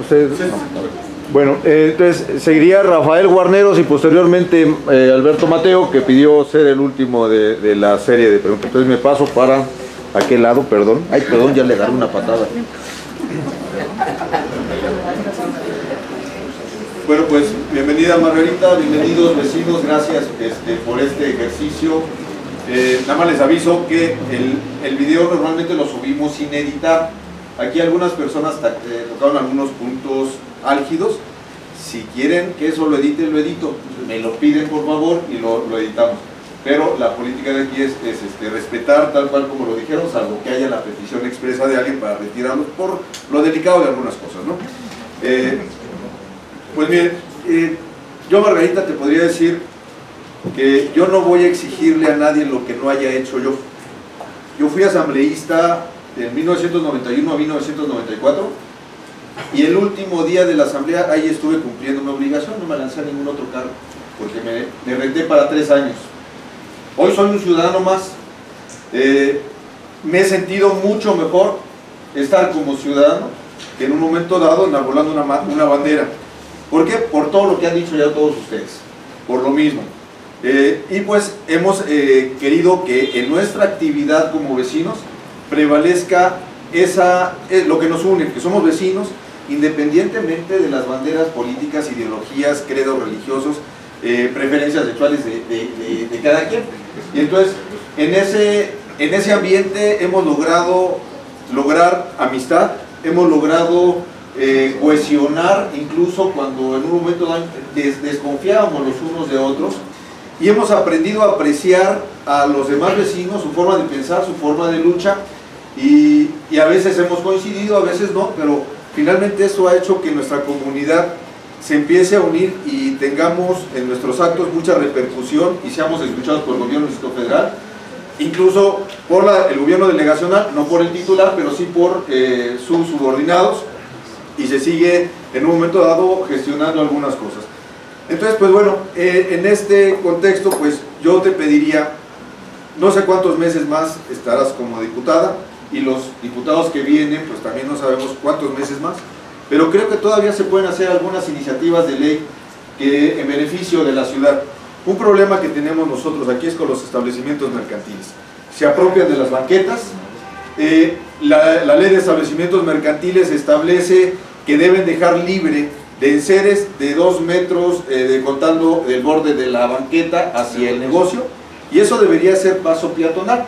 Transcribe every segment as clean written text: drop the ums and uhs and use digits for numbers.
¿Ustedes? No. Bueno, entonces seguiría Rafael Guarneros y posteriormente Alberto Mateo, que pidió ser el último de la serie de preguntas. Entonces me paso para aquel lado, perdón. Ay, perdón, ya le daré una patada. Bueno, pues bienvenida Margarita, bienvenidos vecinos, gracias por este ejercicio. Nada más les aviso que el video normalmente lo subimos sin editar. Aquí algunas personas tocaron algunos puntos álgidos. Si quieren que eso lo edite, lo edito. Me lo piden por favor y lo editamos. Pero la política de aquí es respetar tal cual como lo dijeron, salvo que haya la petición expresa de alguien para retirarlos por lo delicado de algunas cosas, ¿no? Pues bien, yo Margarita te podría decir que yo no voy a exigirle a nadie lo que no haya hecho yo. Yo fui asambleísta de 1991 a 1994 y el último día de la asamblea ahí estuve cumpliendo mi obligación, no me lancé a ningún otro cargo porque me renté para 3 años. Hoy soy un ciudadano más, me he sentido mucho mejor estar como ciudadano que en un momento dado enarbolando una bandera. ¿Por qué? Por todo lo que han dicho ya todos ustedes, por lo mismo. Y pues hemos querido que en nuestra actividad como vecinos prevalezca lo que nos une, que somos vecinos, independientemente de las banderas políticas, ideologías, credos religiosos, preferencias sexuales de cada quien. Y entonces, en ese ambiente hemos lograr amistad, hemos logrado cohesionar, incluso cuando en un momento desconfiábamos los unos de otros, y hemos aprendido a apreciar a los demás vecinos, su forma de pensar, su forma de lucha, y a veces hemos coincidido, a veces no, pero finalmente eso ha hecho que nuestra comunidad se empiece a unir y tengamos en nuestros actos mucha repercusión y seamos escuchados por el gobierno del Distrito Federal, incluso por el gobierno delegacional, no por el titular, pero sí por sus subordinados, y se sigue en un momento dado gestionando algunas cosas. Entonces, pues bueno, en este contexto, pues yo te pediría, no sé cuántos meses más estarás como diputada, y los diputados que vienen, pues también no sabemos cuántos meses más, pero creo que todavía se pueden hacer algunas iniciativas de ley que en beneficio de la ciudad. Un problema que tenemos nosotros aquí es con los establecimientos mercantiles. Se apropian de las banquetas, la ley de establecimientos mercantiles establece que deben dejar libre de enseres de 2 metros contando el borde de la banqueta hacia el negocio, y eso debería ser paso peatonal,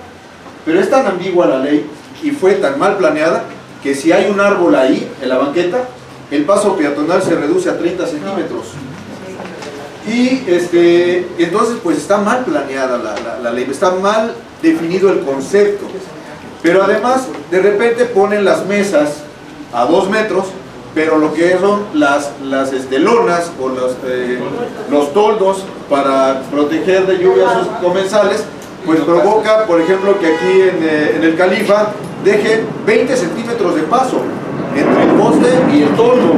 pero es tan ambigua la ley y fue tan mal planeada que si hay un árbol ahí en la banqueta, el paso peatonal se reduce a 30 centímetros. Y entonces pues está mal planeada la ley, está mal definido el concepto, pero además de repente ponen las mesas a 2 metros, pero lo que son las lonas o los toldos para proteger de lluvias sus comensales, pues provoca, por ejemplo, que aquí en el Califa dejen 20 centímetros de paso entre el poste y el toldo.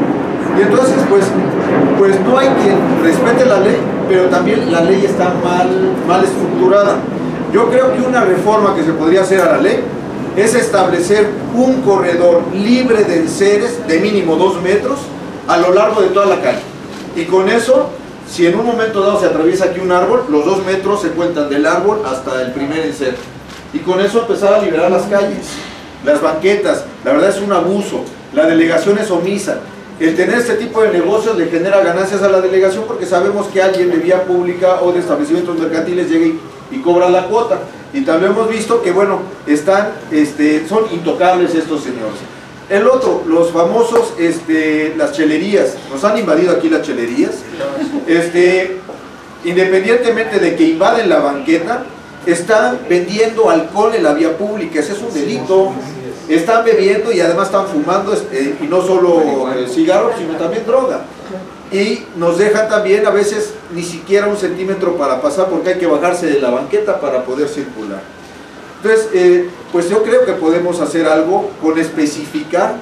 Y entonces pues no hay quien respete la ley, pero también la ley está mal estructurada. Yo creo que una reforma que se podría hacer a la ley es establecer un corredor libre de enseres de mínimo 2 metros a lo largo de toda la calle. Y con eso, si en un momento dado se atraviesa aquí un árbol, los 2 metros se cuentan del árbol hasta el primer enser. Y con eso empezar a liberar las calles, las banquetas. La verdad es un abuso, la delegación es omisa. El tener este tipo de negocios le genera ganancias a la delegación porque sabemos que alguien de vía pública o de establecimientos mercantiles llega y cobra la cuota. Y también hemos visto que, bueno, son intocables estos señores. El otro, los famosos, las chelerías. Nos han invadido aquí las chelerías. Independientemente de que invaden la banqueta, están vendiendo alcohol en la vía pública. Ese es un delito. Están bebiendo y además están fumando, y no solo cigarros, sino también droga. Y nos dejan también a veces ni siquiera 1 centímetro para pasar porque hay que bajarse de la banqueta para poder circular. Entonces, pues yo creo que podemos hacer algo con especificar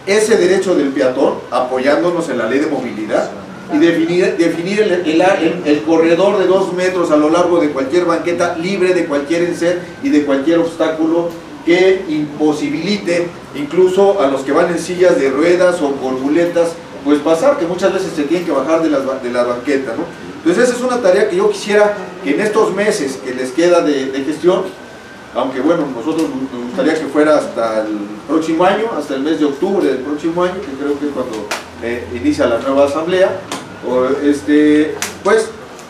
ese derecho del peatón, apoyándonos en la ley de movilidad, y definir el corredor de 2 metros a lo largo de cualquier banqueta, libre de cualquier enser y de cualquier obstáculo que imposibilite incluso a los que van en sillas de ruedas o con muletas, pues pasar, que muchas veces se tienen que bajar de la banqueta, ¿no? Entonces esa es una tarea que yo quisiera que en estos meses que les queda de gestión, aunque bueno, nosotros nos gustaría que fuera hasta el próximo año, hasta el mes de octubre del próximo año, que creo que es cuando inicia la nueva asamblea, pues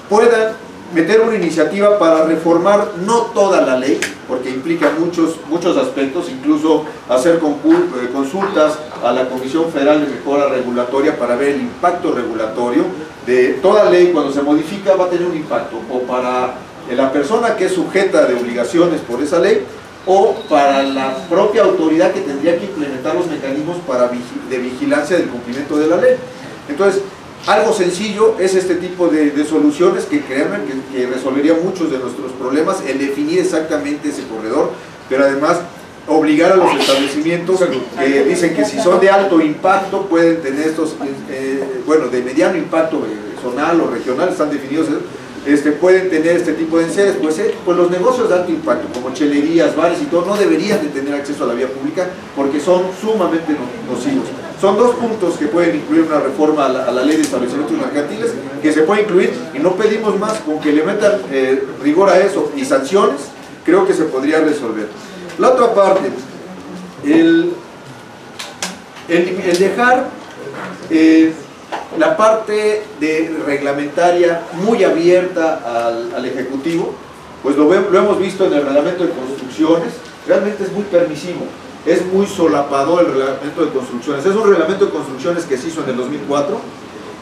puedan meter una iniciativa para reformar no toda la ley, porque implica muchos aspectos, incluso hacer consultas a la Comisión Federal de Mejora Regulatoria para ver el impacto regulatorio de toda ley. Cuando se modifica va a tener un impacto, o para la persona que es sujeta de obligaciones por esa ley, o para la propia autoridad que tendría que implementar los mecanismos de vigilancia del cumplimiento de la ley. Entonces, algo sencillo es este tipo de soluciones que créanme que resolvería muchos de nuestros problemas, el definir exactamente ese corredor, pero además obligar a los establecimientos que dicen que si son de alto impacto pueden tener estos, bueno, de mediano impacto zonal o regional, están definidos, pueden tener este tipo de enseres. Pues los negocios de alto impacto, como chelerías, bares y todo, no deberían de tener acceso a la vía pública porque son sumamente nocivos. Son dos puntos que pueden incluir una reforma a la ley de establecimientos mercantiles, que se puede incluir, y no pedimos más, con que le metan rigor a eso y sanciones, creo que se podría resolver. La otra parte, el dejar la parte reglamentaria muy abierta al Ejecutivo, pues lo hemos visto en el reglamento de construcciones, realmente es muy permisivo, es muy solapador el reglamento de construcciones. Es un reglamento de construcciones que se hizo en el 2004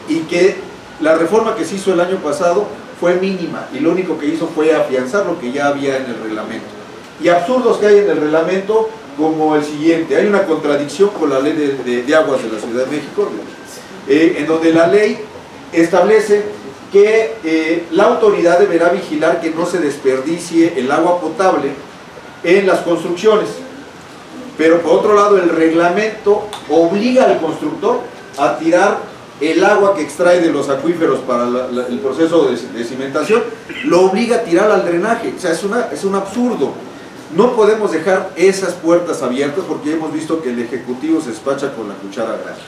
y que la reforma que se hizo el año pasado fue mínima y lo único que hizo fue afianzar lo que ya había en el reglamento. Y absurdos que hay en el reglamento, como el siguiente: hay una contradicción con la ley de aguas de la Ciudad de México, en donde la ley establece que la autoridad deberá vigilar que no se desperdicie el agua potable en las construcciones, pero por otro lado el reglamento obliga al constructor a tirar el agua que extrae de los acuíferos para el proceso de cimentación, lo obliga a tirar al drenaje. O sea, es un absurdo. No podemos dejar esas puertas abiertas porque hemos visto que el Ejecutivo se despacha con la cuchara grande.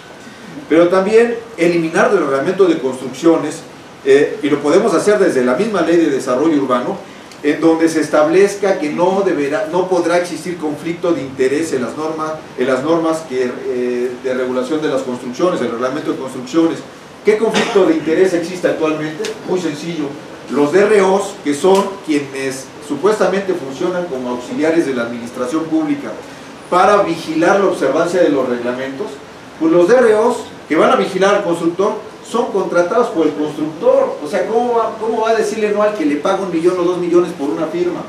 Pero también eliminar del reglamento de construcciones, y lo podemos hacer desde la misma ley de desarrollo urbano, en donde se establezca que no podrá existir conflicto de interés en las normas de regulación de las construcciones, el reglamento de construcciones. ¿Qué conflicto de interés existe actualmente? Muy sencillo: los DROs, que son quienes supuestamente funcionan como auxiliares de la administración pública para vigilar la observancia de los reglamentos, pues los DROs que van a vigilar al constructor son contratados por el constructor. O sea, ¿cómo va a decirle no al que le paga 1 millón o 2 millones por una firma?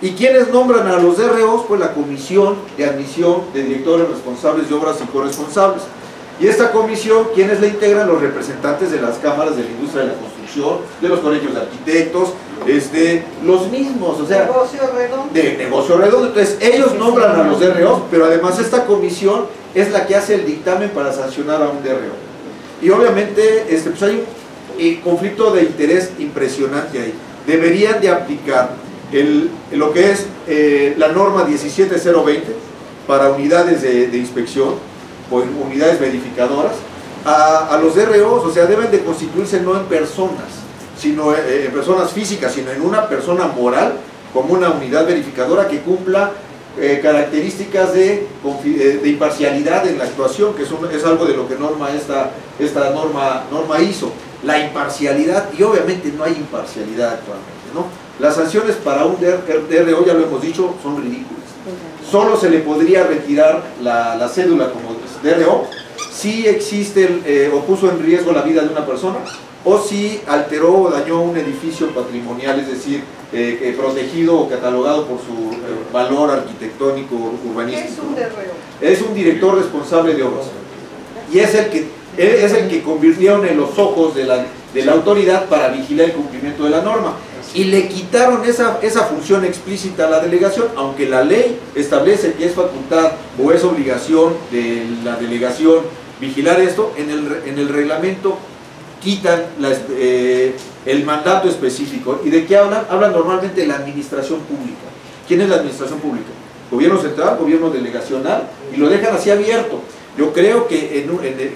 ¿Y quiénes nombran a los DROs? Pues la comisión de admisión de directores responsables de obras y corresponsables. Y esta comisión, ¿quiénes la integran? Los representantes de las cámaras de la industria de la construcción, de los colegios de arquitectos, los mismos, o sea, de negocio redondo. Entonces ellos nombran a los DROs, pero además esta comisión es la que hace el dictamen para sancionar a un DRO. Y obviamente pues hay un conflicto de interés impresionante ahí. Deberían de aplicar lo que es la norma 17020 para unidades de inspección o unidades verificadoras a los DROs. O sea, deben de constituirse no en personas, sino en personas físicas, sino en una persona moral como una unidad verificadora que cumpla características de imparcialidad en la actuación, que es algo de lo que norma esta norma hizo, la imparcialidad. Y obviamente no hay imparcialidad actualmente, ¿no? Las sanciones para un DRO, ya lo hemos dicho, son ridículas. Solo se le podría retirar la cédula como DRO si existe o puso en riesgo la vida de una persona, o si alteró o dañó un edificio patrimonial, es decir, protegido o catalogado por su valor arquitectónico urbanístico. ¿Qué es un DRO? Es un director responsable de obras, y es el que convirtieron en los ojos de la autoridad para vigilar el cumplimiento de la norma, y le quitaron esa función explícita a la delegación, aunque la ley establece que es facultad o es obligación de la delegación vigilar esto. En el reglamento quitan el mandato específico. ¿Y de qué hablan? Hablan normalmente de la administración pública. ¿Quién es la administración pública? gobierno central, gobierno delegacional, y lo dejan así abierto. Yo creo que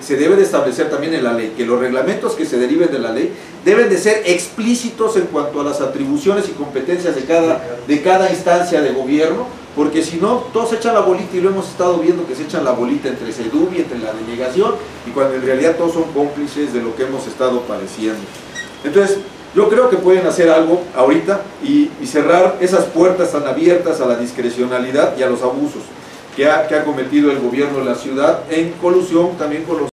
se debe de establecer también en la ley que los reglamentos que se deriven de la ley deben de ser explícitos en cuanto a las atribuciones y competencias de cada instancia de gobierno, porque si no, todos se echan la bolita, y lo hemos estado viendo que se echan la bolita entre SEDUBI, entre la delegación, y cuando en realidad todos son cómplices de lo que hemos estado padeciendo. Entonces, yo creo que pueden hacer algo ahorita y cerrar esas puertas tan abiertas a la discrecionalidad y a los abusos que ha cometido el gobierno de la ciudad en colusión también con los